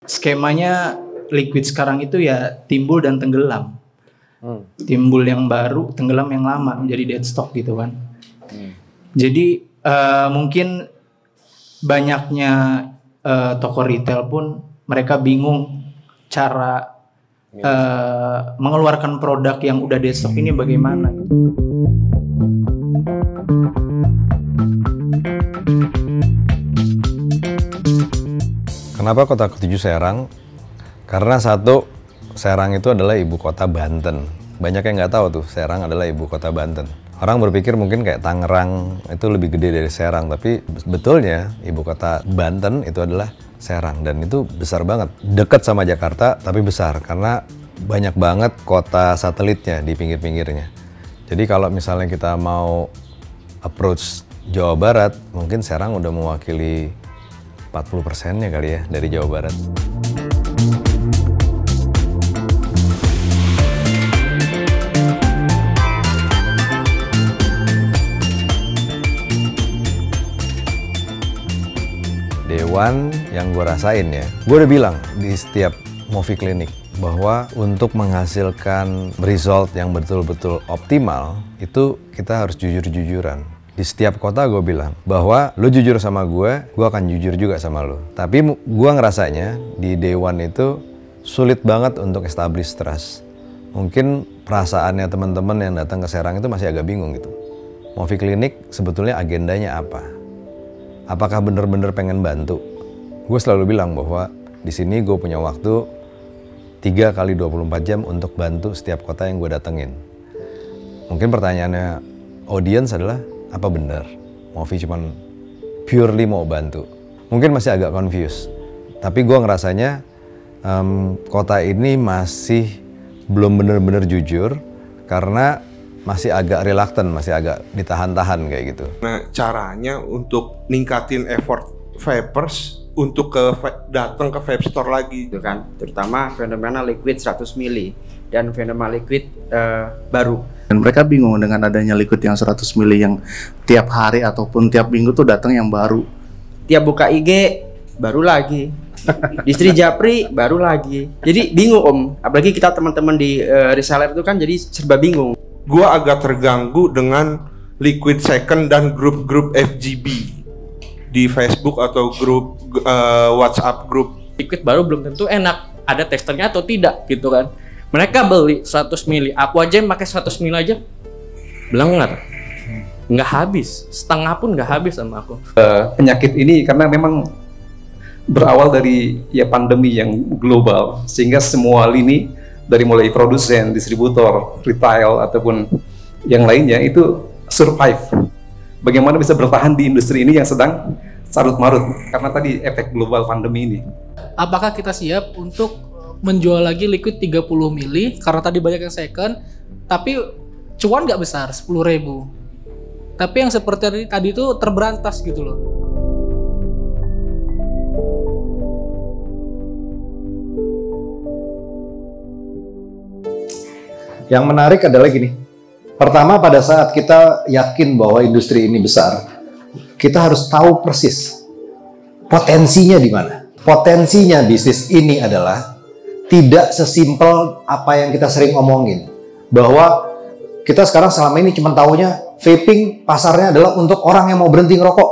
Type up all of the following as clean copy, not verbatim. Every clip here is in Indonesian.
skemanya liquid sekarang itu ya timbul dan tenggelam. Timbul yang baru, tenggelam yang lama, menjadi dead stock gitu kan. Jadi mungkin banyaknya toko retail pun mereka bingung cara mengeluarkan produk yang udah dead stock ini bagaimana. Kenapa kota ketujuh Serang? Karena satu, Serang itu adalah ibu kota Banten. Banyak yang nggak tahu tuh Serang adalah ibu kota Banten. Orang berpikir mungkin kayak Tangerang itu lebih gede dari Serang, tapi betulnya ibu kota Banten itu adalah Serang, dan itu besar banget. Dekat sama Jakarta tapi besar karena banyak banget kota satelitnya di pinggir-pinggirnya. Jadi kalau misalnya kita mau approach Jawa Barat, mungkin Serang udah mewakili 40%-nya kali ya dari Jawa Barat. Dewan yang gue rasain ya, gue udah bilang di setiap movie clinic bahwa untuk menghasilkan result yang betul-betul optimal itu kita harus jujur-jujuran. Di setiap kota gue bilang bahwa lo jujur sama gue akan jujur juga sama lo. Tapi gue ngerasanya di Dewan itu sulit banget untuk establish trust. Mungkin perasaannya teman-teman yang datang ke Serang itu masih agak bingung gitu. Movie clinic sebetulnya agendanya apa? Apakah bener-bener pengen bantu? Gue selalu bilang bahwa di sini gue punya waktu 3 kali 24 jam untuk bantu setiap kota yang gue datengin. Mungkin pertanyaannya audience adalah, apa benar Movi cuman purely mau bantu? Mungkin masih agak confused. Tapi gue ngerasanya kota ini masih belum bener-bener jujur karena masih agak reluctant, masih agak ditahan-tahan kayak gitu. Nah, caranya untuk ningkatin effort vapers untuk datang ke vape store lagi, itu kan, terutama fenomena liquid 100 mili dan fenomena liquid baru. Dan mereka bingung dengan adanya liquid yang 100 mili yang tiap hari ataupun tiap minggu tuh datang yang baru. Tiap buka IG baru lagi, di Sri Japri baru lagi. Jadi bingung Om, apalagi kita teman-teman di reseller itu kan jadi serba bingung. Gua agak terganggu dengan liquid second dan grup-grup FGB di Facebook atau grup WhatsApp grup. Liquid baru belum tentu enak, ada testernya atau tidak gitu kan. Mereka beli 100 mili, aku aja pakai 100 mili aja belengar, nggak habis, setengah pun nggak habis sama aku. Penyakit ini karena memang berawal dari ya pandemi yang global, sehingga semua lini dari mulai produsen, distributor, retail ataupun yang lainnya itu survive. Bagaimana bisa bertahan di industri ini yang sedang sarut-marut karena tadi efek global pandemi ini. Apakah kita siap untuk menjual lagi liquid 30 mili karena tadi banyak yang second, tapi cuan nggak besar 10.000. Tapi yang seperti tadi itu terberantas gitu loh. Yang menarik adalah gini. Pertama, pada saat kita yakin bahwa industri ini besar, kita harus tahu persis potensinya di mana. Potensinya bisnis ini adalah tidak sesimpel apa yang kita sering omongin. Bahwa kita sekarang selama ini cuma tahunya vaping pasarnya adalah untuk orang yang mau berhenti ngerokok.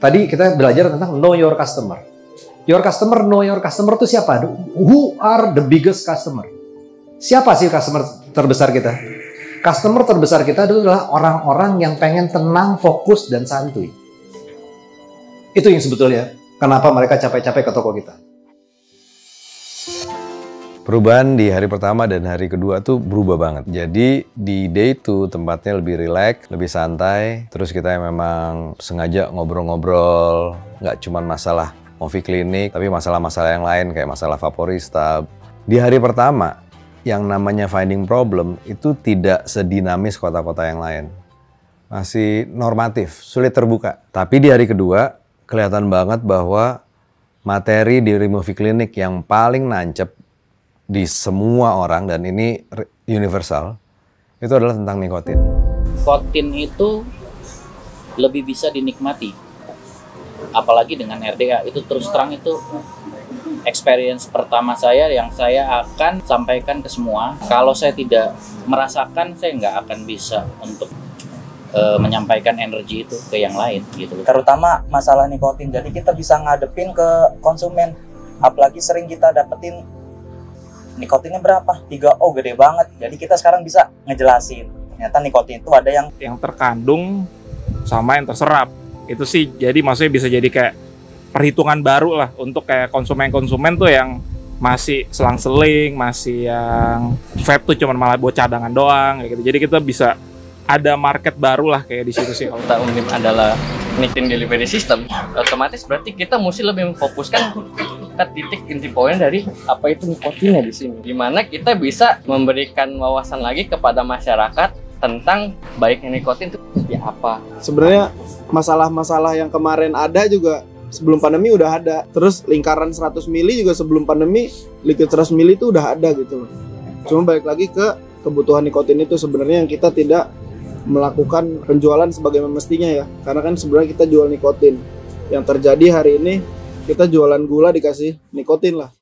Tadi kita belajar tentang know your customer. Your customer, know your customer itu siapa? Who are the biggest customer? Siapa sih customer terbesar kita? Customer terbesar kita adalah orang-orang yang pengen tenang, fokus, dan santuy. Itu yang sebetulnya kenapa mereka capek-capek ke toko kita. Perubahan di hari pertama dan hari kedua tuh berubah banget. Jadi di day 2 tempatnya lebih relax, lebih santai. Terus kita memang sengaja ngobrol-ngobrol, nggak cuma masalah movie clinic, tapi masalah-masalah yang lain kayak masalah vaporista. Di hari pertama, yang namanya finding problem itu tidak sedinamis kota-kota yang lain. Masih normatif, sulit terbuka. Tapi di hari kedua, kelihatan banget bahwa materi di Movie Clinic yang paling nancep di semua orang, dan ini universal, itu adalah tentang nikotin. Nikotin itu lebih bisa dinikmati. Apalagi dengan RDA, itu terus terang itu experience pertama saya yang saya akan sampaikan ke semua. Kalau saya tidak merasakan, saya nggak akan bisa untuk menyampaikan energi itu ke yang lain gitu. Terutama masalah nikotin. Jadi kita bisa ngadepin ke konsumen. Apalagi sering kita dapetin nikotinnya berapa? 3O gede banget. Jadi kita sekarang bisa ngejelasin. Ternyata nikotin itu ada yang terkandung sama yang terserap. Itu sih jadi maksudnya bisa jadi kayak perhitungan baru lah untuk kayak konsumen-konsumen tuh yang masih selang-seling, masih yang vape tuh cuma malah buat cadangan doang kayak gitu. Jadi kita bisa ada market baru lah kayak di situ sih. Kalau kita Unlim adalah nicotine delivery system, otomatis berarti kita mesti lebih memfokuskan ke titik inti poin dari apa itu nikotinnya di sini. Dimana kita bisa memberikan wawasan lagi kepada masyarakat tentang baiknya nikotin itu seperti apa. Sebenarnya masalah-masalah yang kemarin ada juga sebelum pandemi udah ada. Terus lingkaran 100 mili juga sebelum pandemi liquid 100 mili itu udah ada gitu loh. Cuma balik lagi ke kebutuhan nikotin itu sebenarnya yang kita tidak melakukan penjualan sebagai mestinya ya. Karena kan sebenarnya kita jual nikotin. Yang terjadi hari ini kita jualan gula dikasih nikotin lah.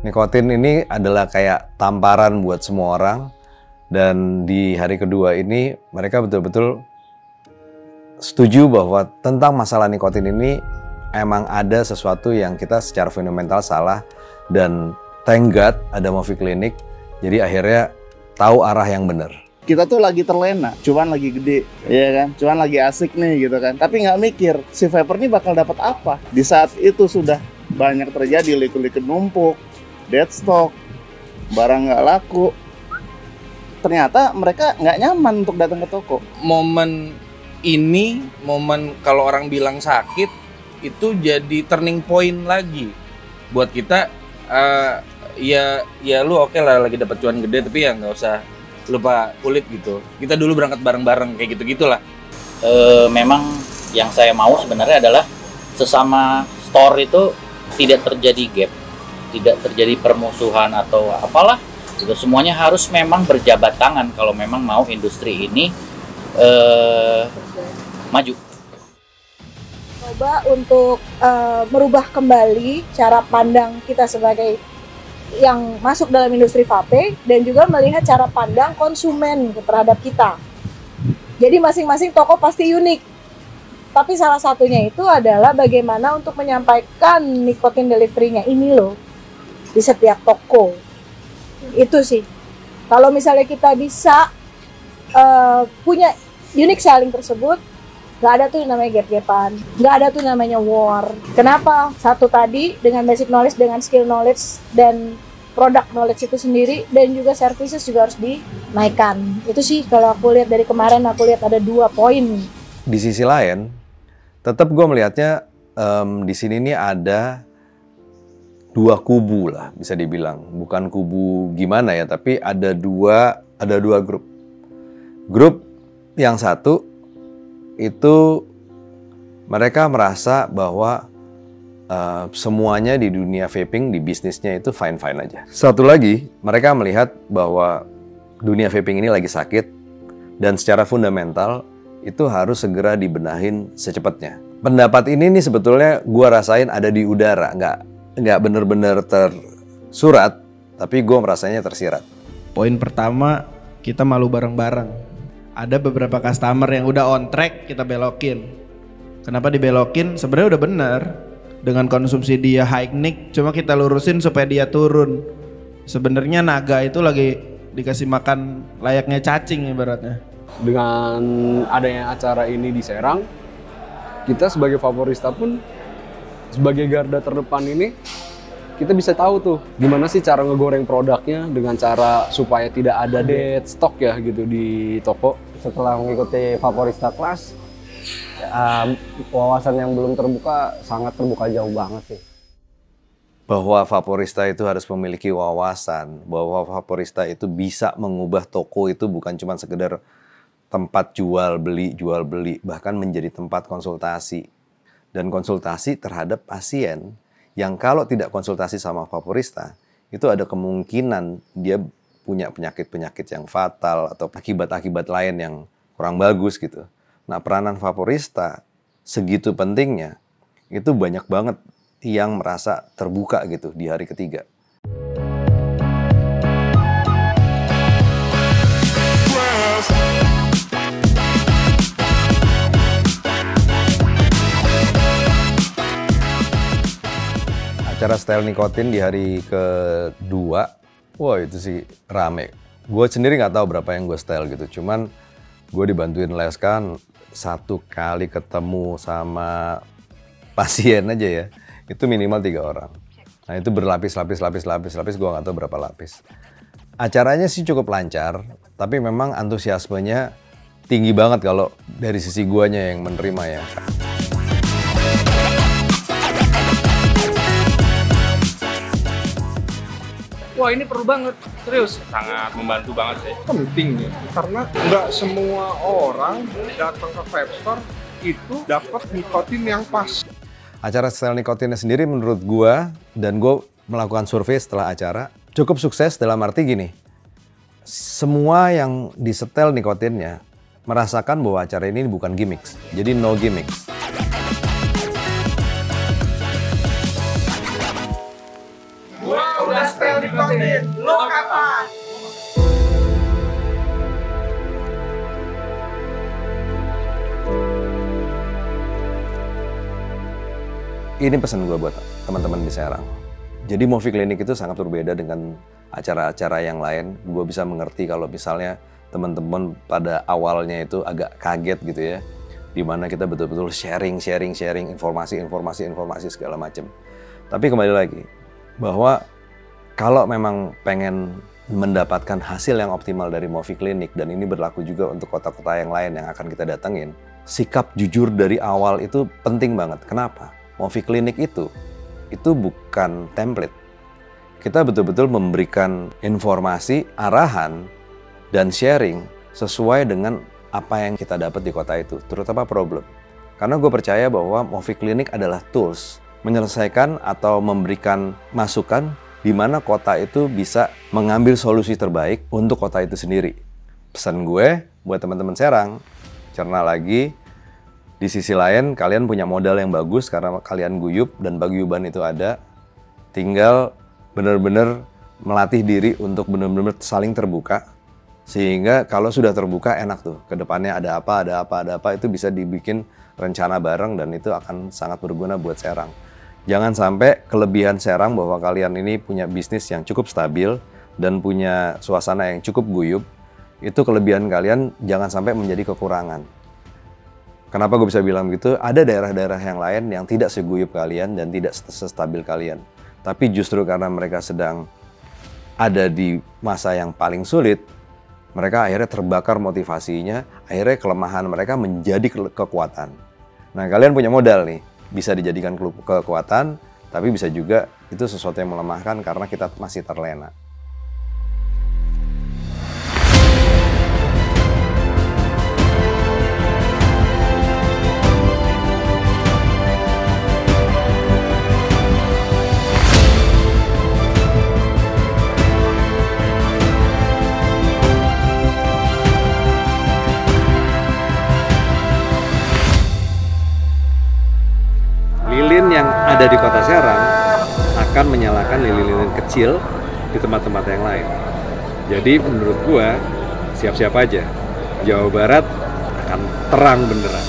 Nikotin ini adalah kayak tamparan buat semua orang. Dan di hari kedua ini mereka betul-betul setuju bahwa tentang masalah nikotin ini emang ada sesuatu yang kita secara fundamental salah. Dan thank God ada Movi Clinic. Jadi akhirnya tahu arah yang benar. Kita tuh lagi terlena, cuan lagi gede, ya kan? Cuan lagi asik nih gitu kan. Tapi nggak mikir si vaper ini bakal dapat apa. Di saat itu sudah banyak terjadi liquid-liquid numpuk, dead stock, barang nggak laku. Ternyata mereka nggak nyaman untuk datang ke toko. Momen ini, momen kalau orang bilang sakit, itu jadi turning point lagi buat kita. Ya lu oke lah lagi dapat cuan gede, tapi ya nggak usah lupa kulit gitu. Kita dulu berangkat bareng-bareng kayak gitu-gitulah. Memang yang saya mau sebenarnya adalah sesama store itu tidak terjadi gap, tidak terjadi permusuhan atau apalah. Itu semuanya harus memang berjabat tangan kalau memang mau industri ini maju. Coba untuk merubah kembali cara pandang kita sebagai yang masuk dalam industri vape dan juga melihat cara pandang konsumen terhadap kita. Jadi masing-masing toko pasti unik. Tapi salah satunya itu adalah bagaimana untuk menyampaikan nikotin delivery-nya ini loh di setiap toko. Itu sih. Kalau misalnya kita bisa punya unique selling tersebut, nggak ada tuh namanya gap-gapan, nggak ada tuh namanya war. Kenapa? Satu tadi dengan basic knowledge, dengan skill knowledge dan product knowledge itu sendiri, dan juga services juga harus dinaikkan. Itu sih kalau aku lihat dari kemarin, aku lihat ada 2 poin. Di sisi lain, tetap gue melihatnya di sini nih ada 2 kubu lah bisa dibilang. Bukan kubu gimana ya, tapi ada dua grup. Grup yang satu itu mereka merasa bahwa semuanya di dunia vaping, di bisnisnya itu fine-fine aja. Satu lagi, mereka melihat bahwa dunia vaping ini lagi sakit dan secara fundamental itu harus segera dibenahin secepatnya. Pendapat ini nih sebetulnya gua rasain ada di udara, nggak bener-bener tersurat, tapi gua merasanya tersirat. Poin pertama, kita malu bareng-bareng. Ada beberapa customer yang udah on track, kita belokin. Kenapa dibelokin? Sebenarnya udah bener. Dengan konsumsi dia high nick, cuma kita lurusin supaya dia turun. Sebenarnya naga itu lagi dikasih makan layaknya cacing ibaratnya. Dengan adanya acara ini di Serang, kita sebagai Vaporista pun sebagai garda terdepan ini, kita bisa tahu tuh gimana sih cara ngegoreng produknya dengan cara supaya tidak ada dead stock ya gitu di toko. Setelah mengikuti Vaporista Class, wawasan yang belum terbuka sangat terbuka jauh banget sih. Bahwa Vaporista itu harus memiliki wawasan, bahwa Vaporista itu bisa mengubah toko itu bukan cuma sekedar tempat jual beli, bahkan menjadi tempat konsultasi. Dan konsultasi terhadap pasien yang kalau tidak konsultasi sama Vaporista, itu ada kemungkinan dia punya penyakit-penyakit yang fatal atau akibat-akibat lain yang kurang bagus gitu. Nah, peranan Vaporista segitu pentingnya, itu banyak banget yang merasa terbuka gitu di hari ketiga. Acara style nikotin di hari kedua, wah itu sih rame. Gue sendiri nggak tahu berapa yang gue style gitu, cuman gue dibantuin les kan, 1 kali ketemu sama pasien aja ya, itu minimal 3 orang. Nah itu berlapis-lapis, gue nggak tahu berapa lapis. Acaranya sih cukup lancar, tapi memang antusiasmenya tinggi banget kalau dari sisi guanya yang menerima ya. Wah ini perlu banget, serius. Sangat membantu banget sih. Penting ya, karena nggak semua orang datang ke vape store itu dapat nikotin yang pas. Acara style nikotinnya sendiri menurut gua, dan gua melakukan survei setelah acara, cukup sukses dalam arti gini. Semua yang disetel nikotinnya merasakan bahwa acara ini bukan gimmicks, jadi no gimmicks. Udah style nikotin, lu kapan? Ini pesan gue buat teman-teman di Serang. Jadi Movie Clinic itu sangat berbeda dengan acara-acara yang lain. Gue bisa mengerti kalau misalnya teman-teman pada awalnya itu agak kaget gitu ya, dimana kita betul-betul sharing informasi segala macam. Tapi kembali lagi, bahwa kalau memang pengen mendapatkan hasil yang optimal dari Movie Clinic, dan ini berlaku juga untuk kota-kota yang lain yang akan kita datengin, sikap jujur dari awal itu penting banget. Kenapa? Movie Clinic itu bukan template. Kita betul-betul memberikan informasi, arahan, dan sharing sesuai dengan apa yang kita dapat di kota itu, terutama problem. Karena gue percaya bahwa Movie Clinic adalah tools menyelesaikan atau memberikan masukan di mana kota itu bisa mengambil solusi terbaik untuk kota itu sendiri. Pesan gue buat teman-teman Serang, cerna lagi. Di sisi lain, kalian punya modal yang bagus karena kalian guyup dan paguyuban itu ada. Tinggal benar-benar melatih diri untuk benar-benar saling terbuka. Sehingga kalau sudah terbuka enak tuh. Kedepannya ada apa, itu bisa dibikin rencana bareng dan itu akan sangat berguna buat Serang. Jangan sampai kelebihan Serang bahwa kalian ini punya bisnis yang cukup stabil dan punya suasana yang cukup guyup. Itu kelebihan kalian jangan sampai menjadi kekurangan. Kenapa gue bisa bilang gitu? Ada daerah-daerah yang lain yang tidak seguyup kalian dan tidak sestabil kalian. Tapi justru karena mereka sedang ada di masa yang paling sulit, mereka akhirnya terbakar motivasinya, akhirnya kelemahan mereka menjadi kekuatan. Nah, kalian punya modal nih, bisa dijadikan kekuatan, tapi bisa juga itu sesuatu yang melemahkan karena kita masih terlena. Lilin yang ada di kota Serang akan menyalakan lilin-lilin kecil di tempat-tempat yang lain. Jadi menurut gua, siap-siap aja. Jawa Barat akan terang beneran.